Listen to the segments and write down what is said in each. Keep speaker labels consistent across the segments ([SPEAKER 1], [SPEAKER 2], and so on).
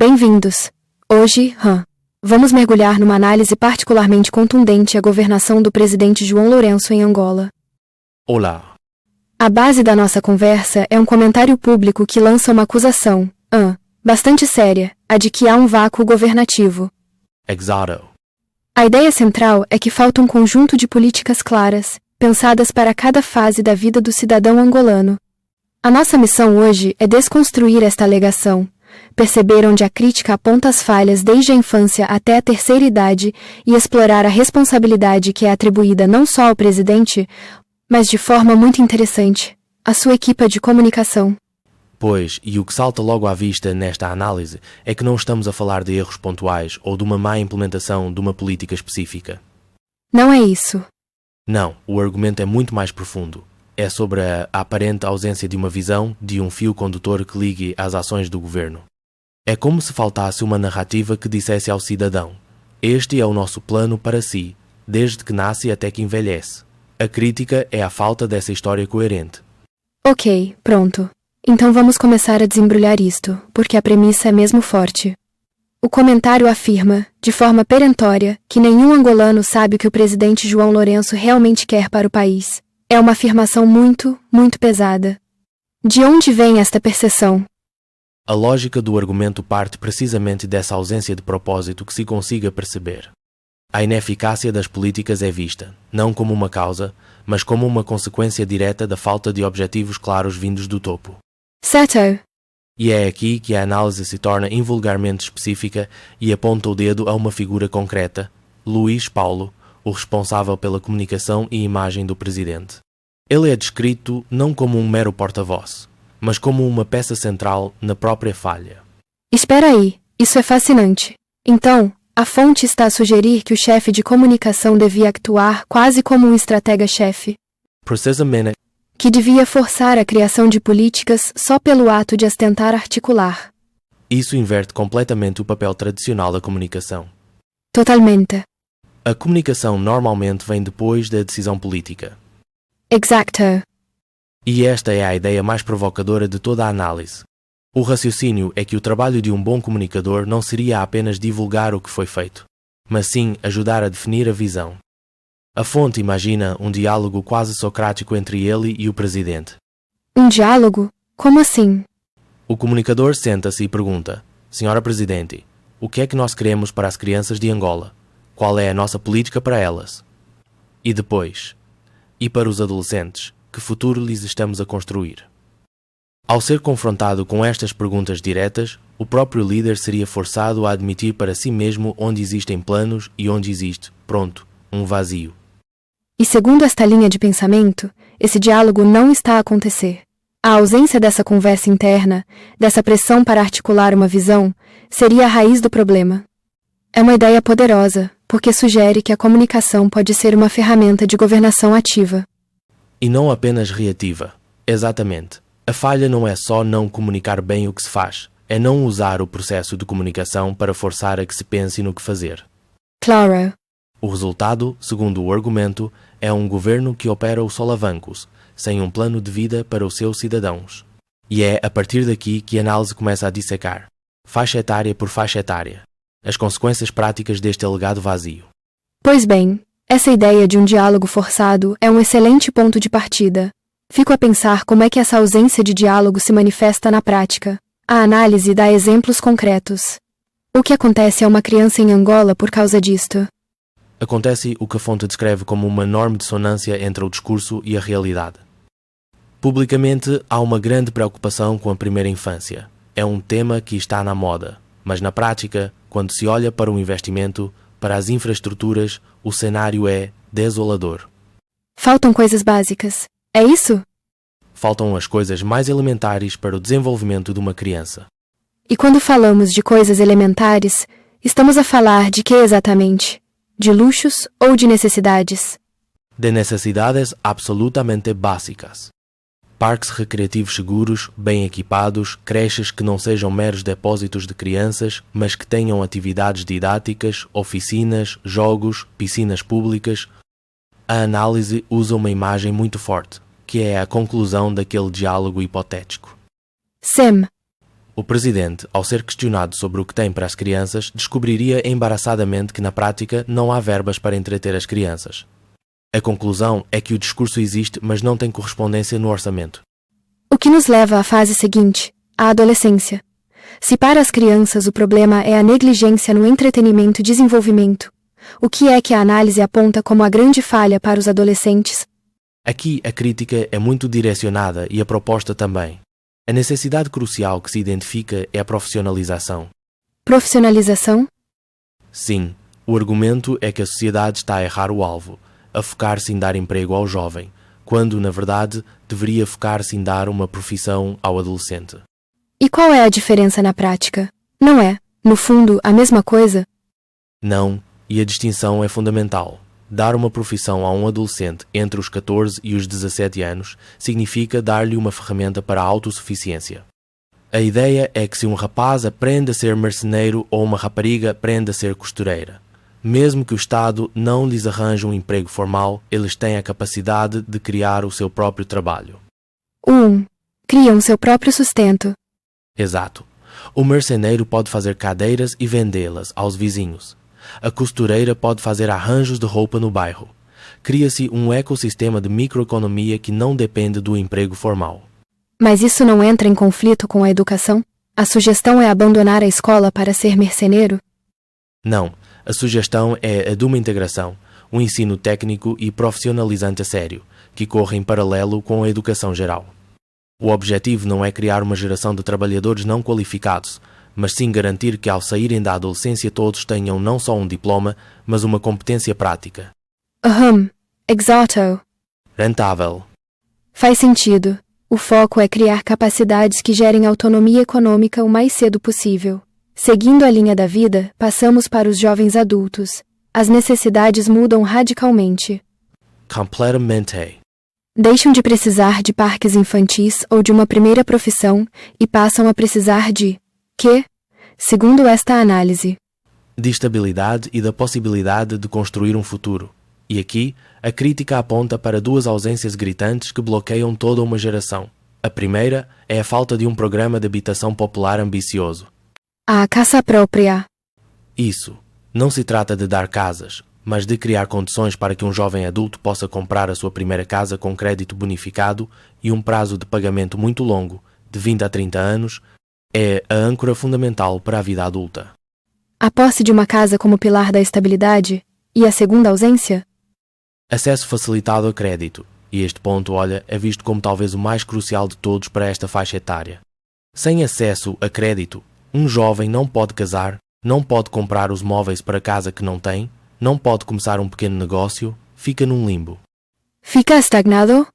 [SPEAKER 1] Bem-vindos. Hoje, vamos mergulhar numa análise particularmente contundente à governação do presidente João Lourenço em Angola.
[SPEAKER 2] Olá.
[SPEAKER 1] A base da nossa conversa é um comentário público que lança uma acusação, bastante séria, a de que há um vácuo governativo.
[SPEAKER 2] Exato.
[SPEAKER 1] A ideia central é que falta um conjunto de políticas claras, pensadas para cada fase da vida do cidadão angolano. A nossa missão hoje é desconstruir esta alegação, perceber onde a crítica aponta as falhas desde a infância até a terceira idade e explorar a responsabilidade que é atribuída não só ao presidente, mas de forma muito interessante, à sua equipa de comunicação.
[SPEAKER 2] Pois, e o que salta logo à vista nesta análise é que não estamos a falar de erros pontuais ou de uma má implementação de uma política específica.
[SPEAKER 1] Não é isso.
[SPEAKER 2] Não, o argumento é muito mais profundo. É sobre a aparente ausência de uma visão, de um fio condutor que ligue às ações do governo. É como se faltasse uma narrativa que dissesse ao cidadão: este é o nosso plano para si, desde que nasce até que envelhece. A crítica é a falta dessa história coerente.
[SPEAKER 1] Ok, pronto. Então vamos começar a desembrulhar isto, porque a premissa é mesmo forte. O comentário afirma, de forma perentória, que nenhum angolano sabe o que o presidente João Lourenço realmente quer para o país. É uma afirmação muito, muito pesada. De onde vem esta percepção?
[SPEAKER 2] A lógica do argumento parte precisamente dessa ausência de propósito que se consiga perceber. A ineficácia das políticas é vista, não como uma causa, mas como uma consequência direta da falta de objetivos claros vindos do topo.
[SPEAKER 1] Certo.
[SPEAKER 2] E é aqui que a análise se torna invulgarmente específica e aponta o dedo a uma figura concreta, Luís Paulo, o responsável pela comunicação e imagem do presidente. Ele é descrito não como um mero porta-voz, mas como uma peça central na própria falha.
[SPEAKER 1] Espera aí, isso é fascinante. Então, a fonte está a sugerir que o chefe de comunicação devia actuar quase como um estratega-chefe.
[SPEAKER 2] Precisamente.
[SPEAKER 1] Que devia forçar a criação de políticas só pelo ato de as tentar articular.
[SPEAKER 2] Isso inverte completamente o papel tradicional da comunicação.
[SPEAKER 1] Totalmente.
[SPEAKER 2] A comunicação normalmente vem depois da decisão política.
[SPEAKER 1] Exacto.
[SPEAKER 2] E esta é a ideia mais provocadora de toda a análise. O raciocínio é que o trabalho de um bom comunicador não seria apenas divulgar o que foi feito, mas sim ajudar a definir a visão. A fonte imagina um diálogo quase socrático entre ele e o presidente.
[SPEAKER 1] Um diálogo? Como assim?
[SPEAKER 2] O comunicador senta-se e pergunta: Senhora Presidente, o que é que nós queremos para as crianças de Angola? Qual é a nossa política para elas? E depois? E para os adolescentes, que futuro lhes estamos a construir? Ao ser confrontado com estas perguntas diretas, o próprio líder seria forçado a admitir para si mesmo onde existem planos e onde existe, um vazio.
[SPEAKER 1] E segundo esta linha de pensamento, esse diálogo não está a acontecer. A ausência dessa conversa interna, dessa pressão para articular uma visão, seria a raiz do problema. É uma ideia poderosa, porque sugere que a comunicação pode ser uma ferramenta de governação ativa.
[SPEAKER 2] E não apenas reativa. Exatamente. A falha não é só não comunicar bem o que se faz, é não usar o processo de comunicação para forçar a que se pense no que fazer.
[SPEAKER 1] Claro.
[SPEAKER 2] O resultado, segundo o argumento, é um governo que opera os solavancos, sem um plano de vida para os seus cidadãos. E é a partir daqui que a análise começa a dissecar, faixa etária por faixa etária, as consequências práticas deste alegado vazio.
[SPEAKER 1] Pois bem, essa ideia de um diálogo forçado é um excelente ponto de partida. Fico a pensar como é que essa ausência de diálogo se manifesta na prática. A análise dá exemplos concretos. O que acontece a uma criança em Angola por causa disto?
[SPEAKER 2] Acontece o que a fonte descreve como uma enorme dissonância entre o discurso e a realidade. Publicamente, há uma grande preocupação com a primeira infância. É um tema que está na moda, mas na prática, quando se olha para o investimento, para as infraestruturas, o cenário é desolador.
[SPEAKER 1] Faltam coisas básicas. É isso?
[SPEAKER 2] Faltam as coisas mais elementares para o desenvolvimento de uma criança.
[SPEAKER 1] E quando falamos de coisas elementares, estamos a falar de que exatamente? De luxos ou de necessidades?
[SPEAKER 2] De necessidades absolutamente básicas. Parques recreativos seguros, bem equipados, creches que não sejam meros depósitos de crianças, mas que tenham atividades didáticas, oficinas, jogos, piscinas públicas. A análise usa uma imagem muito forte, que é a conclusão daquele diálogo hipotético.
[SPEAKER 1] Sim.
[SPEAKER 2] O presidente, ao ser questionado sobre o que tem para as crianças, descobriria embaraçadamente que na prática não há verbas para entreter as crianças. A conclusão é que o discurso existe, mas não tem correspondência no orçamento.
[SPEAKER 1] O que nos leva à fase seguinte, a adolescência. Se para as crianças o problema é a negligência no entretenimento e desenvolvimento, o que é que a análise aponta como a grande falha para os adolescentes?
[SPEAKER 2] Aqui a crítica é muito direcionada e a proposta também. A necessidade crucial que se identifica é a profissionalização.
[SPEAKER 1] Profissionalização?
[SPEAKER 2] Sim, o argumento é que a sociedade está a errar o alvo, a focar-se em dar emprego ao jovem, quando, na verdade, deveria focar-se em dar uma profissão ao adolescente.
[SPEAKER 1] E qual é a diferença na prática? Não é, no fundo, a mesma coisa?
[SPEAKER 2] Não, e a distinção é fundamental. Dar uma profissão a um adolescente entre os 14 e os 17 anos significa dar-lhe uma ferramenta para a autossuficiência. A ideia é que se um rapaz aprende a ser marceneiro ou uma rapariga aprende a ser costureira, mesmo que o Estado não lhes arranje um emprego formal, eles têm a capacidade de criar o seu próprio trabalho.
[SPEAKER 1] Criam seu próprio sustento.
[SPEAKER 2] Exato. O marceneiro pode fazer cadeiras e vendê-las aos vizinhos. A costureira pode fazer arranjos de roupa no bairro. Cria-se um ecossistema de microeconomia que não depende do emprego formal.
[SPEAKER 1] Mas isso não entra em conflito com a educação? A sugestão é abandonar a escola para ser merceneiro?
[SPEAKER 2] Não, a sugestão é a de uma integração, um ensino técnico e profissionalizante a sério, que corre em paralelo com a educação geral. O objetivo não é criar uma geração de trabalhadores não qualificados, mas sim garantir que ao saírem da adolescência todos tenham não só um diploma, mas uma competência prática.
[SPEAKER 1] Exato.
[SPEAKER 2] Rentável.
[SPEAKER 1] Faz sentido. O foco é criar capacidades que gerem autonomia econômica o mais cedo possível. Seguindo a linha da vida, passamos para os jovens adultos. As necessidades mudam radicalmente.
[SPEAKER 2] Completamente.
[SPEAKER 1] Deixam de precisar de parques infantis ou de uma primeira profissão e passam a precisar de quê? Segundo esta análise,
[SPEAKER 2] De estabilidade e da possibilidade de construir um futuro. E aqui, a crítica aponta para duas ausências gritantes que bloqueiam toda uma geração. A primeira é a falta de um programa de habitação popular ambicioso.
[SPEAKER 1] a casa própria.
[SPEAKER 2] Isso. Não se trata de dar casas, mas de criar condições para que um jovem adulto possa comprar a sua primeira casa com crédito bonificado e um prazo de pagamento muito longo, de 20 a 30 anos, é a âncora fundamental para a vida adulta.
[SPEAKER 1] A posse de uma casa como pilar da estabilidade? E a segunda ausência?
[SPEAKER 2] Acesso facilitado a crédito, e este ponto, é visto como talvez o mais crucial de todos para esta faixa etária. Sem acesso a crédito, um jovem não pode casar, não pode comprar os móveis para a casa que não tem, não pode começar um pequeno negócio, fica num limbo.
[SPEAKER 1] Fica estagnado?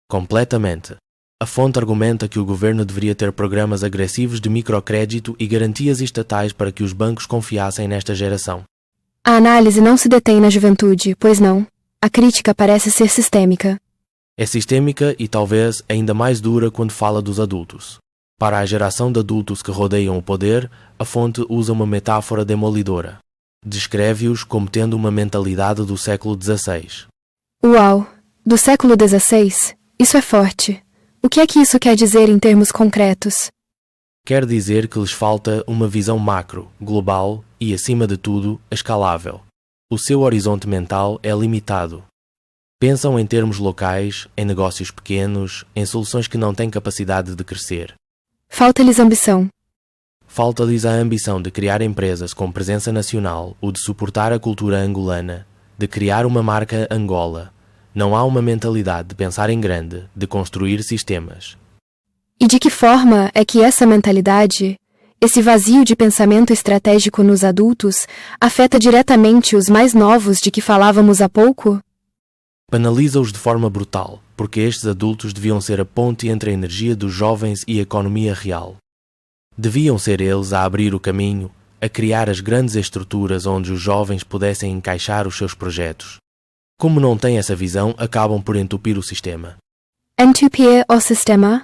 [SPEAKER 2] Completamente. A fonte argumenta que o governo deveria ter programas agressivos de microcrédito e garantias estatais para que os bancos confiassem nesta geração.
[SPEAKER 1] A análise não se detém na juventude, pois não. A crítica parece ser sistêmica.
[SPEAKER 2] É sistêmica e talvez ainda mais dura quando fala dos adultos. Para a geração de adultos que rodeiam o poder, a fonte usa uma metáfora demolidora. Descreve-os como tendo uma mentalidade do século XVI.
[SPEAKER 1] Uau! Do século XVI? Isso é forte. O que é que isso quer dizer em termos concretos?
[SPEAKER 2] Quer dizer que lhes falta uma visão macro, global e, acima de tudo, escalável. O seu horizonte mental é limitado. Pensam em termos locais, em negócios pequenos, em soluções que não têm capacidade de crescer.
[SPEAKER 1] Falta-lhes ambição.
[SPEAKER 2] Falta-lhes a ambição de criar empresas com presença nacional ou de suportar a cultura angolana, de criar uma marca Angola. Não há uma mentalidade de pensar em grande, de construir sistemas.
[SPEAKER 1] E de que forma é que essa mentalidade, esse vazio de pensamento estratégico nos adultos, afeta diretamente os mais novos de que falávamos há pouco?
[SPEAKER 2] Penaliza-os de forma brutal, porque estes adultos deviam ser a ponte entre a energia dos jovens e a economia real. Deviam ser eles a abrir o caminho, a criar as grandes estruturas onde os jovens pudessem encaixar os seus projetos. Como não têm essa visão, acabam por entupir o sistema.
[SPEAKER 1] Entupir o sistema?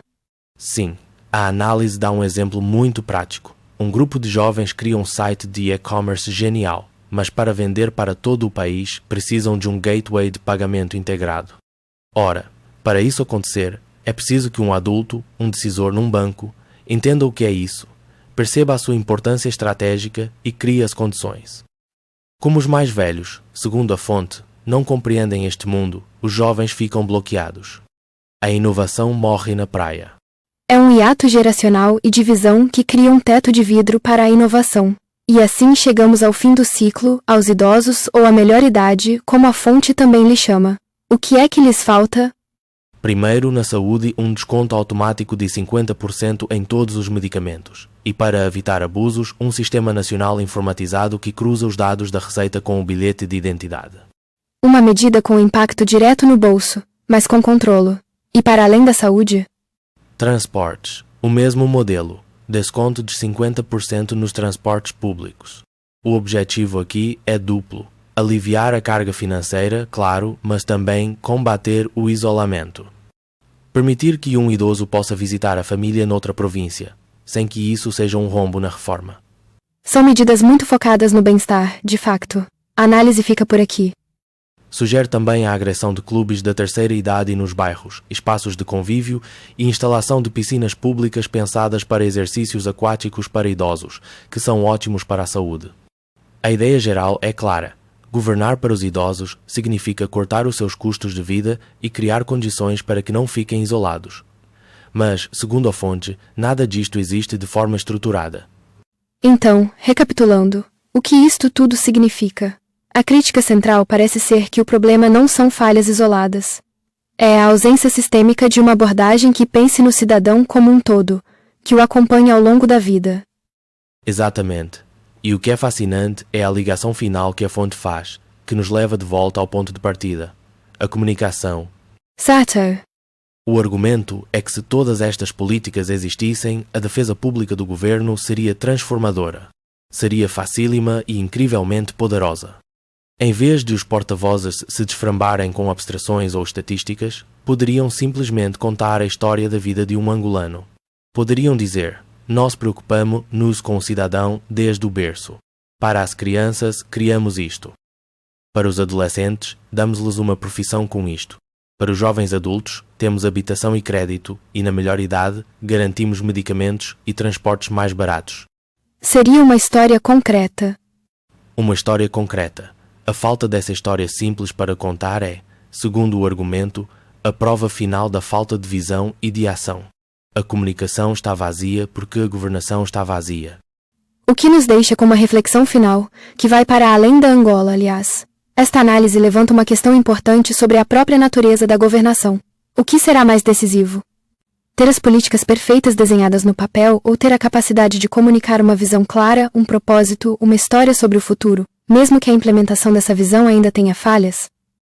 [SPEAKER 2] Sim, a análise dá um exemplo muito prático. Um grupo de jovens cria um site de e-commerce genial, mas para vender para todo o país precisam de um gateway de pagamento integrado. Ora, para isso acontecer, é preciso que um adulto, um decisor num banco, entenda o que é isso, perceba a sua importância estratégica e crie as condições. Como os mais velhos, segundo a fonte, não compreendem este mundo, os jovens ficam bloqueados. A inovação morre na praia.
[SPEAKER 1] É um hiato geracional e de visão que cria um teto de vidro para a inovação. E assim chegamos ao fim do ciclo, aos idosos ou à melhor idade, como a fonte também lhe chama. O que é que lhes falta?
[SPEAKER 2] Primeiro, na saúde, um desconto automático de 50% em todos os medicamentos. E para evitar abusos, um sistema nacional informatizado que cruza os dados da receita com o bilhete de identidade.
[SPEAKER 1] Uma medida com impacto direto no bolso, mas com controlo. E para além da saúde?
[SPEAKER 2] Transportes. O mesmo modelo. Desconto de 50% nos transportes públicos. O objetivo aqui é duplo. Aliviar a carga financeira, claro, mas também combater o isolamento. Permitir que um idoso possa visitar a família noutra província, sem que isso seja um rombo na reforma.
[SPEAKER 1] São medidas muito focadas no bem-estar, de facto. A análise fica por aqui.
[SPEAKER 2] Sugere também a agressão de clubes da terceira idade nos bairros, espaços de convívio e instalação de piscinas públicas pensadas para exercícios aquáticos para idosos, que são ótimos para a saúde. A ideia geral é clara. Governar para os idosos significa cortar os seus custos de vida e criar condições para que não fiquem isolados. Mas, segundo a fonte, nada disto existe de forma estruturada.
[SPEAKER 1] Então, recapitulando, o que isto tudo significa? A crítica central parece ser que o problema não são falhas isoladas. É a ausência sistêmica de uma abordagem que pense no cidadão como um todo, que o acompanhe ao longo da vida.
[SPEAKER 2] Exatamente. E o que é fascinante é a ligação final que a fonte faz, que nos leva de volta ao ponto de partida. A comunicação.
[SPEAKER 1] Sartre.
[SPEAKER 2] O argumento é que se todas estas políticas existissem, a defesa pública do governo seria transformadora. Seria facílima e incrivelmente poderosa. Em vez de os porta-vozes se desframbarem com abstrações ou estatísticas, poderiam simplesmente contar a história da vida de um angolano. Poderiam dizer: nós preocupamo-nos com o cidadão desde o berço. Para as crianças, criamos isto. Para os adolescentes, damos-lhes uma profissão com isto. Para os jovens adultos, temos habitação e crédito e, na melhor idade, garantimos medicamentos e transportes mais baratos.
[SPEAKER 1] Seria uma história concreta.
[SPEAKER 2] Uma história concreta. A falta dessa história simples para contar é, segundo o argumento, a prova final da falta de visão e de ação. A comunicação está vazia porque a governação está vazia.
[SPEAKER 1] O que nos deixa com uma reflexão final, que vai para além da Angola, aliás. Esta análise levanta uma questão importante sobre a própria natureza da governação. O que será mais decisivo? Ter as políticas perfeitas desenhadas no papel ou ter a capacidade de comunicar uma visão clara, um propósito, uma história sobre o futuro, mesmo que a implementação dessa visão ainda tenha falhas?